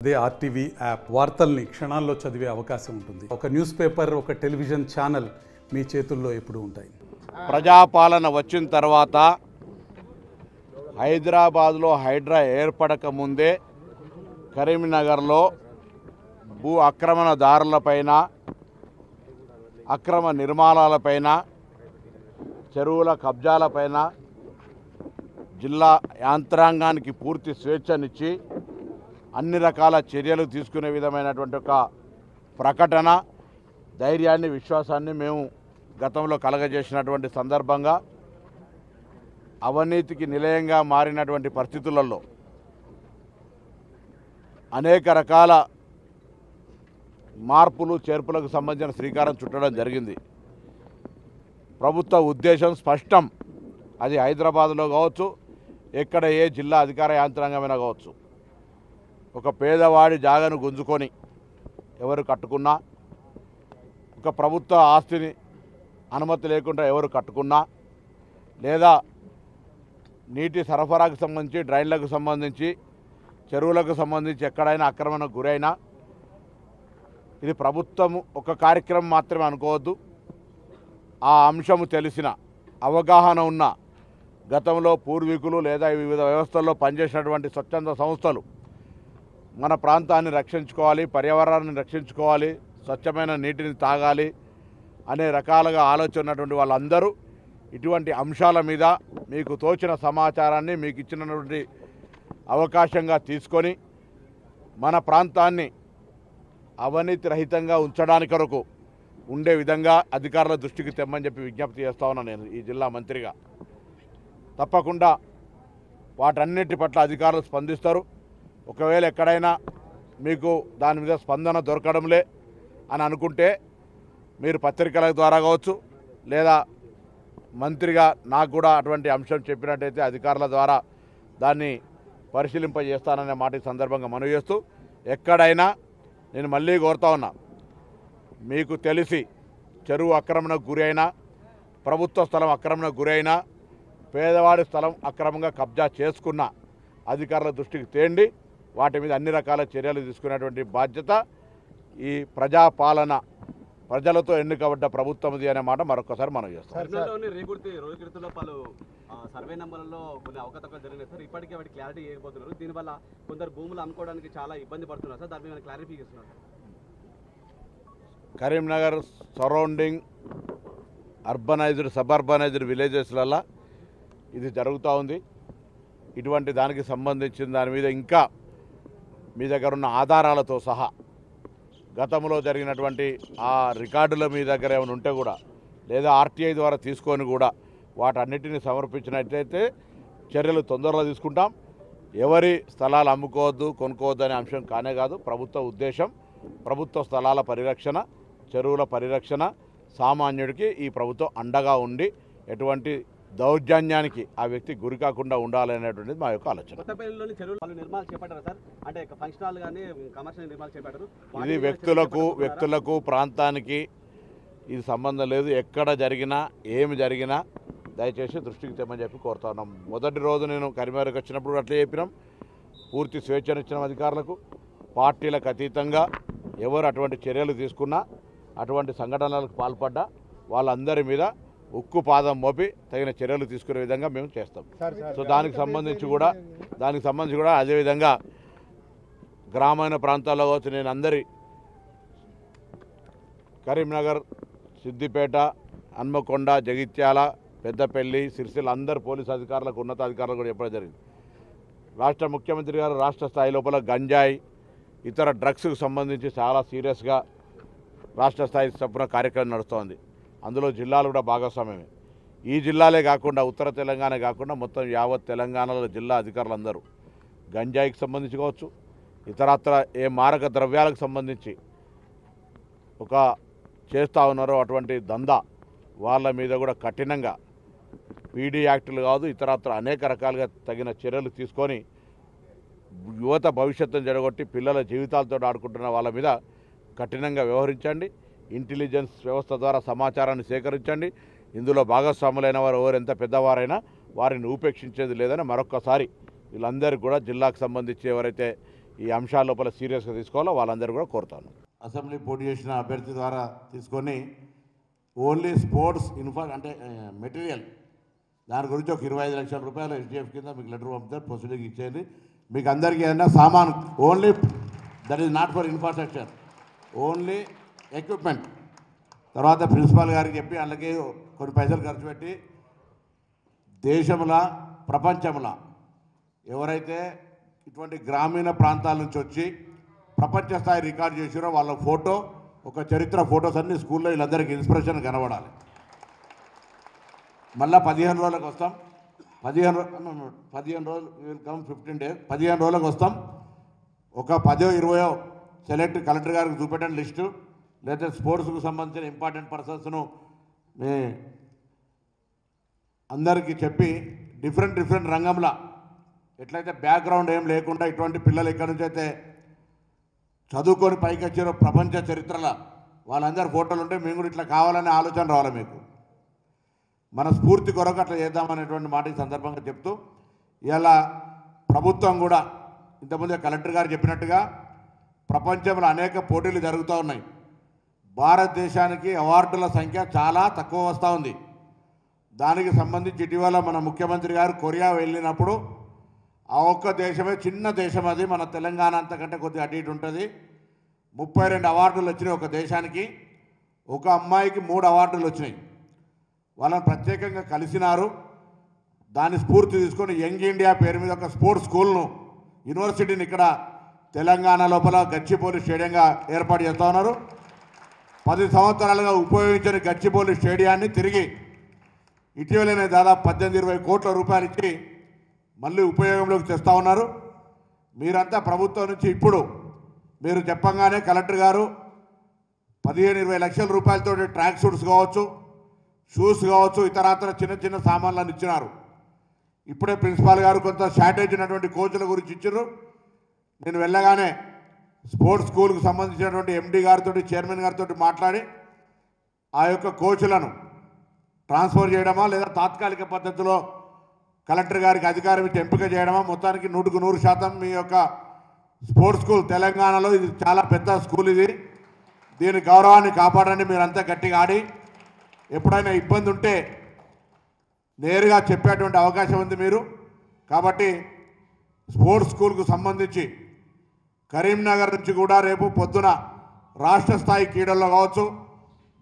అదే RTV app వార్తల్ని క్షణాల్లో చదివే అవకాశం ఉంటుంది. ఒక న్యూస్ పేపర్, ఒక టెలివిజన్ ఛానల్ మీ చేతుల్లో ఎప్పుడూ ఉంటాయి. ప్రజాపాలన వచ్చిన తర్వాత హైదరాబాద్లో హైడ్రా ఏర్పడక ముందే కరీంనగర్లో భూ ఆక్రమణదారులపైన, అక్రమ నిర్మాణాలపైన, చెరువుల కబ్జాలపైన జిల్లా యాంత్రాంగానికి పూర్తి స్వేచ్ఛనిచ్చి అన్ని రకాల చర్యలు తీసుకునే విధమైనటువంటి ఒక ప్రకటన, ధైర్యాన్ని, విశ్వాసాన్ని మేము గతంలో కలగజేసినటువంటి సందర్భంగా అవినీతికి నిలయంగా మారినటువంటి పరిస్థితులలో అనేక రకాల మార్పులు చేర్పులకు సంబంధించిన శ్రీకారం చుట్టడం జరిగింది. ప్రభుత్వ ఉద్దేశం స్పష్టం. అది హైదరాబాద్లో కావచ్చు, ఎక్కడ ఏ జిల్లా అధికార యాంత్రాంగమైనా కావచ్చు, ఒక పేదవాడి జాగను గుంజుకొని ఎవరు కట్టుకున్నా, ఒక ప్రభుత్వ ఆస్తిని అనుమతి లేకుండా ఎవరు కట్టుకున్నా, లేదా నీటి సరఫరాకు సంబంధించి, డ్రైన్లకు సంబంధించి, చెరువులకు సంబంధించి ఎక్కడైనా ఆక్రమణకు గురైనా ఇది ప్రభుత్వం ఒక కార్యక్రమం మాత్రమే అనుకోవద్దు. ఆ అంశము తెలిసిన, అవగాహన ఉన్న, గతంలో పూర్వీకులు లేదా వివిధ వ్యవస్థల్లో పనిచేసినటువంటి స్వచ్ఛంద సంస్థలు మన ప్రాంతాన్ని రక్షించుకోవాలి, పర్యావరణాన్ని రక్షించుకోవాలి, స్వచ్ఛమైన నీటిని తాగాలి అనే రకాలుగా ఆలోచన ఉన్నటువంటి వాళ్ళందరూ ఇటువంటి అంశాల మీద మీకు తోచిన సమాచారాన్ని మీకు ఇచ్చినటువంటి అవకాశంగా తీసుకొని మన ప్రాంతాన్ని అవినీతి రహితంగా ఉంచడానికి కొరకు ఉండే విధంగా అధికారుల దృష్టికి తెమ్మని చెప్పి విజ్ఞప్తి చేస్తా ఉన్నాను. నేను ఈ జిల్లా మంత్రిగా తప్పకుండా వాటన్నిటి పట్ల అధికారులు స్పందిస్తారు. ఒకవేళ ఎక్కడైనా మీకు దాని మీద స్పందన దొరకడంలే అని అనుకుంటే మీరు పత్రికల ద్వారా కావచ్చు, లేదా మంత్రిగా నాకు కూడా అటువంటి అంశం చెప్పినట్టయితే అధికారుల ద్వారా దాన్ని పరిశీలింపజేస్తాననే మాట ఈ సందర్భంగా మనవి చేస్తూ, ఎక్కడైనా నేను మళ్ళీ కోరుతా ఉన్నా, మీకు తెలిసి చెరువు ఆక్రమణకు గురి అయినా, ప్రభుత్వ స్థలం ఆక్రమణకు గురి అయినా, పేదవాడి స్థలం అక్రమంగా కబ్జా చేసుకున్న అధికారుల దృష్టికి తేండి. వాటి మీద అన్ని రకాల చర్యలు తీసుకునేటువంటి బాధ్యత ఈ ప్రజాపాలన, ప్రజలతో ఎన్నుకబడ్డ ప్రభుత్వంది అనే మాట మరొకసారి మనం చేస్తాం. సర్వే నంబర్లలో కొన్ని అవకతవకలు జరిగినాయి సార్. ఇప్పటికే వాటి క్లారిటీ ఇవ్వకపోతున్నారు. దీనివల్ల కొందరు భూములు అమ్ముకోవడానికి చాలా ఇబ్బంది పడుతున్నారు సార్. దాని మీద క్లారిఫై చేస్తున్నారు. కరీంనగర్ సరౌండింగ్ అర్బనైజ్డ్, సబర్బనైజ్డ్ విలేజెస్లలో ఇది జరుగుతూ ఉంది. ఇటువంటి దానికి సంబంధించిన దాని మీద ఇంకా మీ దగ్గర ఉన్న ఆధారాలతో సహా గతంలో జరిగినటువంటి ఆ రికార్డుల మీ దగ్గర ఏమైనా ఉంటే కూడా, లేదా ఆర్టీఐ ద్వారా తీసుకొని కూడా వాటన్నిటిని సమర్పించినట్లయితే చర్యలు తొందరలో తీసుకుంటాం. ఎవరి స్థలాలు అమ్ముకోవద్దు, కొనుక్కోవద్దు అనే అంశం కానే కాదు. ప్రభుత్వ ఉద్దేశం ప్రభుత్వ స్థలాల పరిరక్షణ, చెరువుల పరిరక్షణ, సామాన్యుడికి ఈ ప్రభుత్వం అండగా ఉండి ఎటువంటి దౌర్జన్యానికి ఆ వ్యక్తి గురి కాకుండా ఉండాలనేటువంటిది మా యొక్క ఆలోచన. ఇది వ్యక్తులకు ప్రాంతానికి ఇది సంబంధం లేదు. ఎక్కడ జరిగినా, ఏమి జరిగినా దయచేసి దృష్టికి తెమ్మని చెప్పి కోరుతా ఉన్నాం. మొదటి రోజు నేను కరీంనగర్కి వచ్చినప్పుడు అట్లే చెప్పినాం. పూర్తి స్వేచ్ఛనిచ్చిన అధికారులకు, పార్టీలకు అతీతంగా ఎవరు అటువంటి చర్యలు తీసుకున్నా, అటువంటి సంఘటనలకు పాల్పడ్డా వాళ్ళందరి మీద ఉక్కు పాదం మోపి తగిన చర్యలు తీసుకునే విధంగా మేము చేస్తాం. సో దానికి సంబంధించి కూడా అదేవిధంగా గ్రామీణ ప్రాంతాల్లో కావచ్చు, నేను అందరి కరీంనగర్, సిద్దిపేట, హన్మకొండ, జగిత్యాల, పెద్దపల్లి, సిరిసిల్ల అందరు పోలీసు అధికారులకు, ఉన్నతాధికారులకు కూడా చెప్పడం జరిగింది. రాష్ట్ర ముఖ్యమంత్రి గారు రాష్ట్ర స్థాయి లోపల గంజాయి, ఇతర డ్రగ్స్కు సంబంధించి చాలా సీరియస్గా రాష్ట్ర స్థాయి చొప్పున కార్యక్రమం నడుస్తోంది. అందులో జిల్లాలు కూడా భాగస్వామ్యమే. ఈ జిల్లాలే కాకుండా ఉత్తర తెలంగాణ కాకుండా మొత్తం యావత్ తెలంగాణలో జిల్లా అధికారులందరూ గంజాయికి సంబంధించి కావచ్చు, ఇతరత్ర ఏ మారక ద్రవ్యాలకు సంబంధించి ఒక చేస్తూ ఉన్నారో అటువంటి దందా వాళ్ళ మీద కూడా కఠినంగా పీడీ యాక్టులు కాదు, ఇతరత్ర అనేక రకాలుగా తగిన చర్యలు తీసుకొని యువత భవిష్యత్తును జడగొట్టి పిల్లల జీవితాలతో ఆడుకుంటున్న వాళ్ళ మీద కఠినంగా వ్యవహరించండి. ఇంటెలిజెన్స్ వ్యవస్థ ద్వారా సమాచారాన్ని సేకరించండి. ఇందులో భాగస్వాములైన వారు ఎవరు ఎంత పెద్దవారైనా వారిని ఉపేక్షించేది లేదని మరొక్కసారి వీళ్ళందరికీ కూడా జిల్లాకు సంబంధించి ఎవరైతే ఈ అంశాల లోపల సీరియస్గా తీసుకోవాలో వాళ్ళందరూ కూడా కోరుతాను. అసెంబ్లీ పోటీ చేసిన అభ్యర్థి ద్వారా తీసుకొని ఓన్లీ స్పోర్ట్స్ అంటే మెటీరియల్ దాని గురించి ఒక 25 లక్షల రూపాయలు SDF కింద మీకు లెటర్ పంపుతారు, ప్రొసీడింగ్ ఇచ్చేయండి. మీకు అందరికీ ఏదైనా సామాన్ only that is not for infrastructure, only equipment. తర్వాత ప్రిన్సిపాల్ గారికి చెప్పి వాళ్ళకి కొన్ని పైసలు ఖర్చు పెట్టి దేశంలో ప్రపంచంలో ఎవరైతే ఇటువంటి గ్రామీణ ప్రాంతాల నుంచి వచ్చి ప్రపంచ స్థాయి రికార్డు చేసారో వాళ్ళ ఫోటో, ఒక చరిత్ర ఫోటోస్ అన్ని స్కూల్లో వీళ్ళందరికీ ఇన్స్పిరేషన్ కనబడాలి. మళ్ళీ 15 రోజులకు వస్తాం. 15 రోజులు విల్ కమ్ 15 days. 15 రోజులకు వస్తాం. ఒక 10-20 సెలెక్ట్ కలెక్టర్ గారికి చూపెట్టండి లిస్టు, లేదా స్పోర్ట్స్కు సంబంధించిన ఇంపార్టెంట్ పర్సన్స్ను మీ అందరికీ చెప్పి డిఫరెంట్ రంగంలో ఎట్లయితే బ్యాక్గ్రౌండ్ ఏం లేకుండా ఇటువంటి పిల్లలు ఎక్కడి నుంచి అయితే చదువుకొని పైకి వచ్చారో ప్రపంచ చరిత్రలో వాళ్ళందరి ఫోటోలు ఉంటే మేము కూడా ఇట్లా కావాలనే ఆలోచన రావాలి మీకు. మన స్ఫూర్తి కొరకు అట్లా చేద్దామనేటువంటి మాట ఈ సందర్భంగా చెప్తూ, ఇలా ప్రభుత్వం కూడా ఇంతకుముందే కలెక్టర్ గారు చెప్పినట్టుగా ప్రపంచంలో అనేక పోటీలు జరుగుతూ ఉన్నాయి. భారతదేశానికి అవార్డుల సంఖ్య చాలా తక్కువ వస్తూ ఉంది. దానికి సంబంధించి ఇటీవల మన ముఖ్యమంత్రి గారు కొరియా వెళ్ళినప్పుడు ఆ ఒక్క దేశమే, చిన్న దేశం అది, మన తెలంగాణ అంతకంటే కొద్దిగా అటు ఇటు ఉంటుంది, 32 అవార్డులు వచ్చినాయి ఒక దేశానికి. ఒక అమ్మాయికి 3 అవార్డులు వచ్చినాయి. వాళ్ళని ప్రత్యేకంగా కలిసినారు. దాన్ని స్ఫూర్తి తీసుకొని యంగ్ ఇండియా పేరు మీద ఒక స్పోర్ట్స్ స్కూల్ను, యూనివర్సిటీని ఇక్కడ తెలంగాణ లోపల గచ్చిబౌలి స్టేడియంగా ఏర్పాటు చేస్తూ ఉన్నారు. 10 సంవత్సరాలుగా ఉపయోగించని గచ్చిబౌలి స్టేడియాన్ని తిరిగి ఇటీవలనే దాదాపు 18-20 కోట్ల రూపాయలు ఇచ్చి మళ్ళీ ఉపయోగంలోకి తెస్తూ ఉన్నారు. మీరంతా ప్రభుత్వం నుంచి ఇప్పుడు మీరు చెప్పంగానే కలెక్టర్ గారు 15-20 లక్షల రూపాయలతో ట్రాక్ సూట్స్ కావచ్చు, షూస్ కావచ్చు, ఇతరాతర చిన్న సామాన్లను ఇచ్చినారు. ఇప్పుడే ప్రిన్సిపాల్ గారు కొంత షార్టేజ్ ఉన్నటువంటి కోచ్ల గురించి ఇచ్చారు. నేను వెళ్ళగానే స్పోర్ట్స్ స్కూల్కి సంబంధించినటువంటి MD గారితో, చైర్మన్ గారితో మాట్లాడి ఆ యొక్క కోచ్లను ట్రాన్స్ఫర్ చేయడమా లేదా తాత్కాలిక పద్ధతిలో కలెక్టర్ గారికి అధికారం ఇచ్చి ఎంపిక చేయడమా, మొత్తానికి 100% మీ యొక్క స్పోర్ట్స్ స్కూల్ తెలంగాణలో ఇది చాలా పెద్ద స్కూల్, ఇది దీని గౌరవాన్ని కాపాడండి. మీరంతా గట్టిగా ఆడి ఎప్పుడైనా ఇబ్బంది ఉంటే నేరుగా చెప్పేటువంటి అవకాశం ఉంది మీరు. కాబట్టి స్పోర్ట్స్ స్కూల్కు సంబంధించి కరీంనగర్ నుంచి కూడా రేపు పొద్దున రాష్ట్ర స్థాయి క్రీడల్లో కావచ్చు,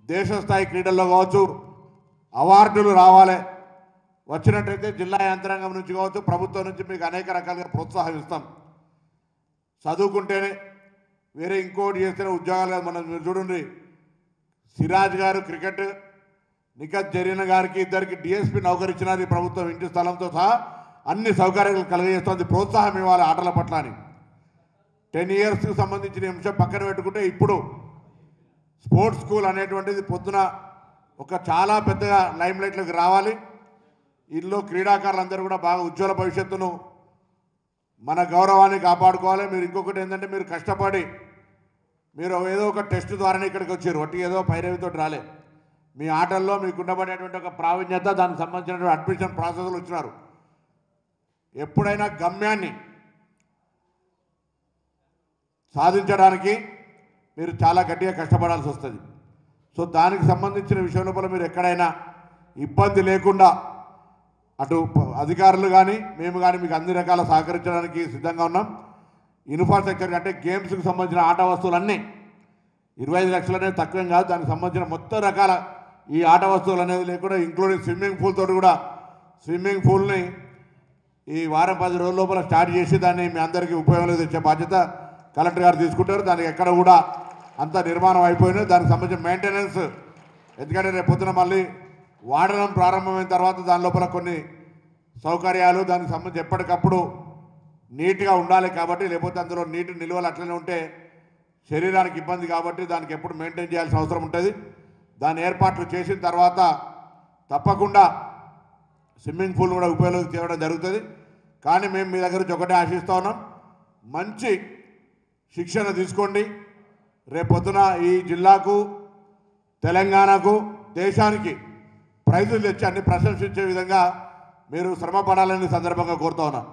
దేశ స్థాయి క్రీడల్లో కావచ్చు అవార్డులు రావాలి. వచ్చినట్టయితే జిల్లా యంత్రాంగం నుంచి కావచ్చు, ప్రభుత్వం నుంచి మీకు అనేక రకాలుగా ప్రోత్సాహం ఇస్తాం. చదువుకుంటేనే వేరే ఇంకోటి చేస్తేనే ఉద్యోగాలు మనం మీరు చూడండి. సిరాజ్ గారు క్రికెట్, నిఖత్ జరీన్ గారికి ఇద్దరికి DSP నౌకరు ఇచ్చినారు ఈ ప్రభుత్వం, ఇంటి స్థలంతో సహా అన్ని సౌకర్యాలు కలిగజేస్తుంది. ప్రోత్సాహం ఇవ్వాలి ఆటల పట్ల అని. 10 yearsకి సంబంధించిన అంశం పక్కన పెట్టుకుంటే ఇప్పుడు స్పోర్ట్స్ స్కూల్ అనేటువంటిది పొద్దున ఒక చాలా పెద్దగా లైమ్లైట్లోకి రావాలి. ఇందులో క్రీడాకారులందరూ కూడా బాగా ఉజ్వల భవిష్యత్తును, మన గౌరవాన్ని కాపాడుకోవాలి. మీరు ఇంకొకటి ఏంటంటే మీరు కష్టపడి మీరు ఏదో ఒక టెస్ట్ ద్వారానే ఇక్కడికి వచ్చారు, ఒట్టి ఏదో పైరవితో రాలే. మీ ఆటల్లో మీకు ఉండబడేటువంటి ఒక ప్రావీణ్యత, దానికి సంబంధించినటువంటి అడ్మిషన్ ప్రాసెస్లు వచ్చినారు. ఎప్పుడైనా గమ్యాన్ని సాధించడానికి మీరు చాలా గట్టిగా కష్టపడాల్సి వస్తుంది. సో దానికి సంబంధించిన విషయం లోపల మీరు ఎక్కడైనా ఇబ్బంది లేకుండా అటు అధికారులు కానీ మేము కానీ మీకు అన్ని రకాల సహకరించడానికి సిద్ధంగా ఉన్నాం. ఇన్ఫ్రాస్ట్రక్చర్ అంటే గేమ్స్కి సంబంధించిన ఆట వస్తువులన్నీ 25 లక్షలు అనేది తక్కువేం కాదు. దానికి సంబంధించిన మొత్తం రకాల ఈ ఆట వస్తువులు అనేది లేకుండా ఇంక్లూడింగ్ స్విమ్మింగ్ పూల్ తోటి కూడా, స్విమ్మింగ్ పూల్ని ఈ వారం 10 రోజుల లోపల స్టార్ట్ చేసి దాన్ని మీ అందరికీ ఉపయోగంలో తెచ్చే బాధ్యత కలెక్టర్ గారు తీసుకుంటారు. దానికి ఎక్కడ కూడా అంత నిర్మాణం అయిపోయినాయి. దానికి సంబంధించిన మెయింటెనెన్స్, ఎందుకంటే రేపు పొద్దున మళ్ళీ వాడడం ప్రారంభమైన తర్వాత దాని లోపల కొన్ని సౌకర్యాలు దానికి సంబంధించి ఎప్పటికప్పుడు నీట్గా ఉండాలి. కాబట్టి లేకపోతే అందులో నీటి నిల్వలు అట్లనే ఉంటే శరీరానికి ఇబ్బంది. కాబట్టి దానికి ఎప్పుడు మెయింటైన్ చేయాల్సిన అవసరం ఉంటుంది. దాని ఏర్పాట్లు చేసిన తర్వాత తప్పకుండా స్విమ్మింగ్ పూల్ కూడా ఉపయోగం చేయడం జరుగుతుంది. కానీ మేము మీ దగ్గర నుంచి ఒకటే ఆశిస్తూ ఉన్నాం, మంచి శిక్షణ తీసుకోండి. రేపొద్దున ఈ జిల్లాకు, తెలంగాణకు, దేశానికి ప్రైజులు తెచ్చి అన్ని ప్రశంసించే విధంగా మీరు శ్రమ పడాలని సందర్భంగా కోరుతా ఉన్నాం.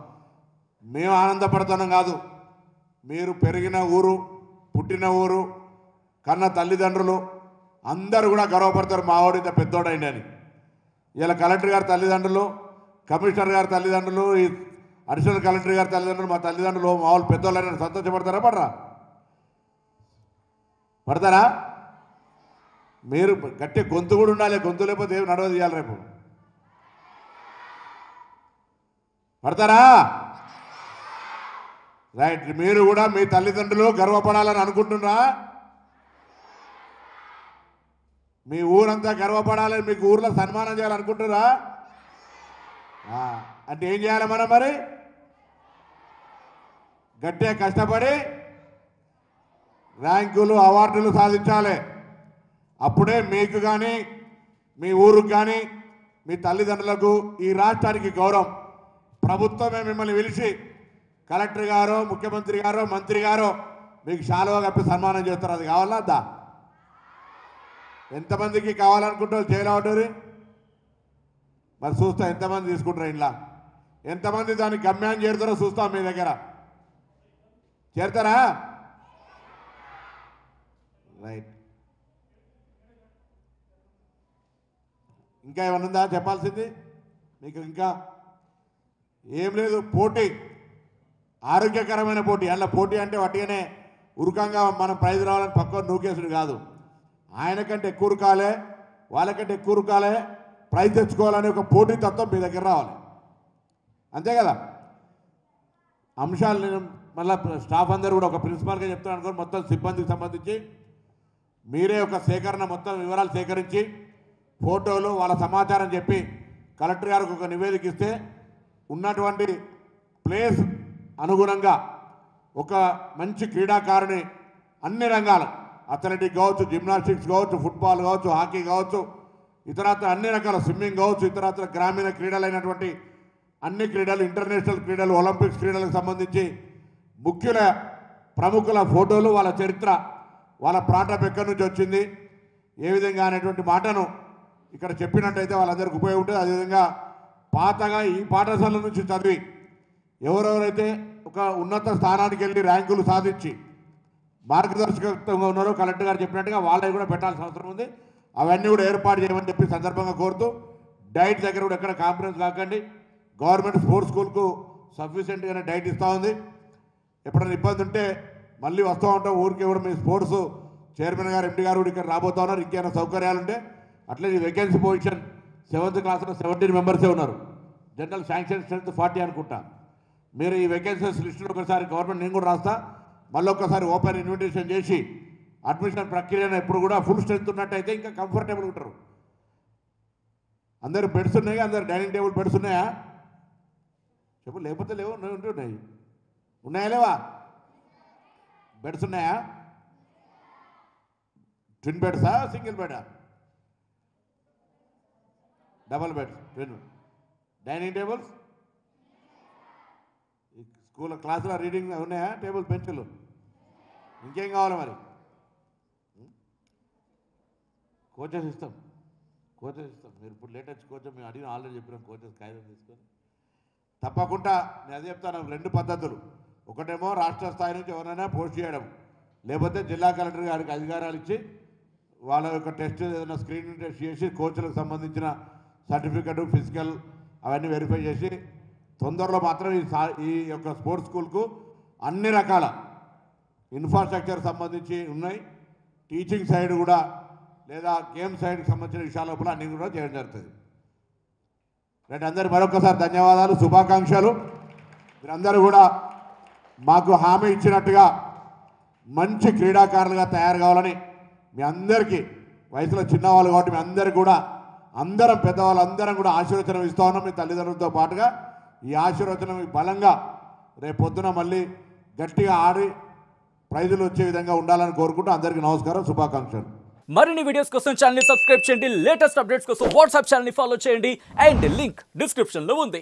మేము ఆనందపడుతున్నాం కాదు, మీరు పెరిగిన ఊరు, పుట్టిన ఊరు, కన్న తల్లిదండ్రులు అందరూ కూడా గర్వపడతారు మా వాడు ఇంత పెద్దోడైంది అని. ఇలా కలెక్టర్ గారి తల్లిదండ్రులు, కమిషనర్ గారి తల్లిదండ్రులు, ఈ అడిషనల్ కలెక్టర్ గారి తల్లిదండ్రులు, మా తల్లిదండ్రులు మా వాళ్ళు పెద్దోళ్ళని సంతోషపడతారా పడరా? పడతారా? మీరు గట్టి గొంతు కూడా ఉండాలి, గొంతు లేకపోతే ఏమి నడవ తీయాలి రేపు. పడతారా? రైట్. మీరు కూడా మీ తల్లిదండ్రులు గర్వపడాలని అనుకుంటున్నారా? మీ ఊరంతా గర్వపడాలని, మీకు ఊర్లో సన్మానం చేయాలనుకుంటున్నారా? అంటే ఏం చేయాలి మనం? మరి గట్టిగా కష్టపడి ర్యాంకులు, అవార్డులు సాధించాలి. అప్పుడే మీకు కానీ, మీ ఊరికి కానీ, మీ తల్లిదండ్రులకు, ఈ రాష్ట్రానికి గౌరవం. ప్రభుత్వమే మిమ్మల్ని పిలిచి కలెక్టర్ గారో, ముఖ్యమంత్రి గారో, మంత్రి గారో మీకు శాలువా కప్పి సన్మానం చేస్తారు. అది కావాలా వద్దా? ఎంతమందికి కావాలనుకుంటారు చేయలేవటరి? మరి చూస్తా ఎంతమంది తీసుకుంటారు. ఇంట్లో ఎంతమంది దానికి గమ్యాన్ని చేరుతారో చూస్తాం. మీ దగ్గర చేరుతారా? రైట్. ఇంకా ఏమన్నా ఉందా చెప్పాల్సింది మీకు? ఇంకా ఏం లేదు. పోటీ, ఆరోగ్యకరమైన పోటీ. అలా పోటీ అంటే వట్టిగానే ఉరుకంగా మనం ప్రైజ్ రావాలని పక్క నూకేసుడు కాదు. ఆయనకంటే ఎక్కువ ఉరకాలే, వాళ్ళకంటే ఎక్కువ ఉరకాలే, ప్రైజ్ తెచ్చుకోవాలనే ఒక పోటీ తత్వం మీ దగ్గర రావాలి. అంతే కదా? అంశాలు నేను మళ్ళీ స్టాఫ్ అందరూ కూడా ఒక ప్రిన్సిపాల్గా చెప్తాను అనుకోని మొత్తం సిబ్బందికి సంబంధించి మీరే ఒక సేకరణ, మొత్తం వివరాలు సేకరించి ఫోటోలు, వాళ్ళ సమాచారం చెప్పి కలెక్టర్ గారికి ఒక నివేదిక ఇస్తే ఉన్నటువంటి ప్లేస్ అనుగుణంగా ఒక మంచి క్రీడాకారుని అన్ని రంగాలు, అథ్లెటిక్ కావచ్చు, జిమ్నాస్టిక్స్ కావచ్చు, ఫుట్బాల్ కావచ్చు, హాకీ కావచ్చు, ఇతరత్ర అన్ని రకాల స్విమ్మింగ్ కావచ్చు, ఇతరత్ర గ్రామీణ క్రీడలైనటువంటి అన్ని క్రీడలు, ఇంటర్నేషనల్ క్రీడలు, ఒలింపిక్స్ క్రీడలకు సంబంధించి ముఖ్యుల ప్రముఖుల ఫోటోలు, వాళ్ళ చరిత్ర, వాళ్ళ ప్రాంతం ఎక్కడి నుంచి వచ్చింది, ఏ విధంగా అనేటువంటి మాటను ఇక్కడ చెప్పినట్టయితే వాళ్ళందరికీ ఉపయోగపడుతుంది. అదేవిధంగా పాతగా ఈ పాఠశాల నుంచి చదివి ఎవరెవరైతే ఒక ఉన్నత స్థానానికి వెళ్ళి ర్యాంకులు సాధించి మార్గదర్శకత్వంగా ఉన్నారో కలెక్టర్ గారు చెప్పినట్టుగా వాళ్ళని కూడా పెట్టాల్సిన అవసరం ఉంది. అవన్నీ కూడా ఏర్పాటు చేయమని చెప్పి సందర్భంగా కోరుతూ, డైట్ దగ్గర కూడా ఎక్కడ కాంప్రమైజ్ కాకండి. గవర్నమెంట్ స్పోర్ట్స్ స్కూల్కు సఫిషియెంట్గానే డైట్ ఇస్తూ ఉంది. ఎప్పుడైనా ఇబ్బంది ఉంటే మళ్ళీ వస్తూ ఉంటాం. ఊరికి కూడా మీ స్పోర్ట్స్ చైర్మన్ గారు, ఎండి గారు కూడా ఇక్కడ రాబోతూ ఉన్నారు. ఇంకేమైనా సౌకర్యాలు ఉంటే అట్లే ఈ వేకెన్సీ పొజిషన్ 7th క్లాస్లో 17 మెంబర్సే ఉన్నారు. జనరల్ శాంక్షన్ స్ట్రెంత్ 40 అనుకుంటా. మీరు ఈ వేకెన్సీస్ లిస్టులో ఒకసారి గవర్నమెంట్ నేను కూడా రాస్తా, మళ్ళీ ఒక్కసారి ఓపెన్ ఇన్విటేషన్ చేసి అడ్మిషన్ ప్రక్రియను ఎప్పుడు కూడా ఫుల్ స్ట్రెంత్ ఉన్నట్టయితే ఇంకా కంఫర్టబుల్ ఉంటారు. అందరు బెడ్స్ ఉన్నాయా? అందరు డైనింగ్ టేబుల్ బెడ్స్ ఉన్నాయా? చెప్పు. లేకపోతే లేవు. ఉంటున్నాయి. ఉన్నాయా లేవా? బెడ్స్ ఉన్నాయా? ట్విన్ బెడ్సా, సింగిల్ బెడా? Double beds, twin. Dining tables, school క్లాసులో రీడింగ్ ఉన్నాయా? టేబుల్, బెంచులు? ఇంకేం కావాలి మరి? కోచెస్ ఇస్తాం. మీరు ఇప్పుడు లేటెస్ట్ కోచెస్ మేము అడిగిన ఆల్రెడీ చెప్పినాం. కోచెస్ కాగితం తీసుకొని తప్పకుండా నేను అదే చెప్తాను. 2 పద్ధతులు. ఒకటేమో రాష్ట్ర స్థాయి నుంచి ఎవరైనా పోస్ట్ చేయడం, లేకపోతే జిల్లా కలెక్టర్ గారికి అధికారాలు ఇచ్చి వాళ్ళ యొక్క టెస్ట్, ఏదైనా స్క్రీనింగ్ టెస్ట్ చేసి కోచ్లకు సంబంధించిన సర్టిఫికెట్, ఫిజికల్ అవన్నీ వెరిఫై చేసి తొందరలో మాత్రం ఈ యొక్క స్పోర్ట్స్ స్కూల్కు అన్ని రకాల ఇన్ఫ్రాస్ట్రక్చర్ సంబంధించి ఉన్నాయి. టీచింగ్ సైడ్ కూడా లేదా గేమ్ సైడ్కి సంబంధించిన విషయాల లోపల అన్ని కూడా చేయడం జరుగుతుంది. రైట్. అందరికీ మరొకసారి ధన్యవాదాలు, శుభాకాంక్షలు. మీరందరూ కూడా మాకు హామీ ఇచ్చినట్టుగా మంచి క్రీడాకారులుగా తయారు కావాలని మీ అందరికీ, వయసులో చిన్నవాళ్ళు కాబట్టి మీ అందరికీ కూడా, అందరం పెద్దవాళ్ళు అందరం కూడా ఆశీర్వచనం ఇస్తూ ఉన్నాం మీ తల్లిదండ్రులతో పాటుగా. ఈ ఆశీర్వచనం బలంగా రేపు పొద్దున మళ్ళీ గట్టిగా ఆడి ప్రైజులు వచ్చే విధంగా ఉండాలని కోరుకుంటూ అందరికీ నమస్కారం, శుభాకాంక్షలు. మరిన్ని వీడియోస్ కోసం ఛానల్ ని సబ్స్క్రైబ్ చేయండి. లేటెస్ట్ అప్డేట్స్ కోసం వాట్సాప్ ఛానల్ ని ఫాలో చేయండి. అండ్ లింక్ డిస్క్రిప్షన్ లో ఉంది.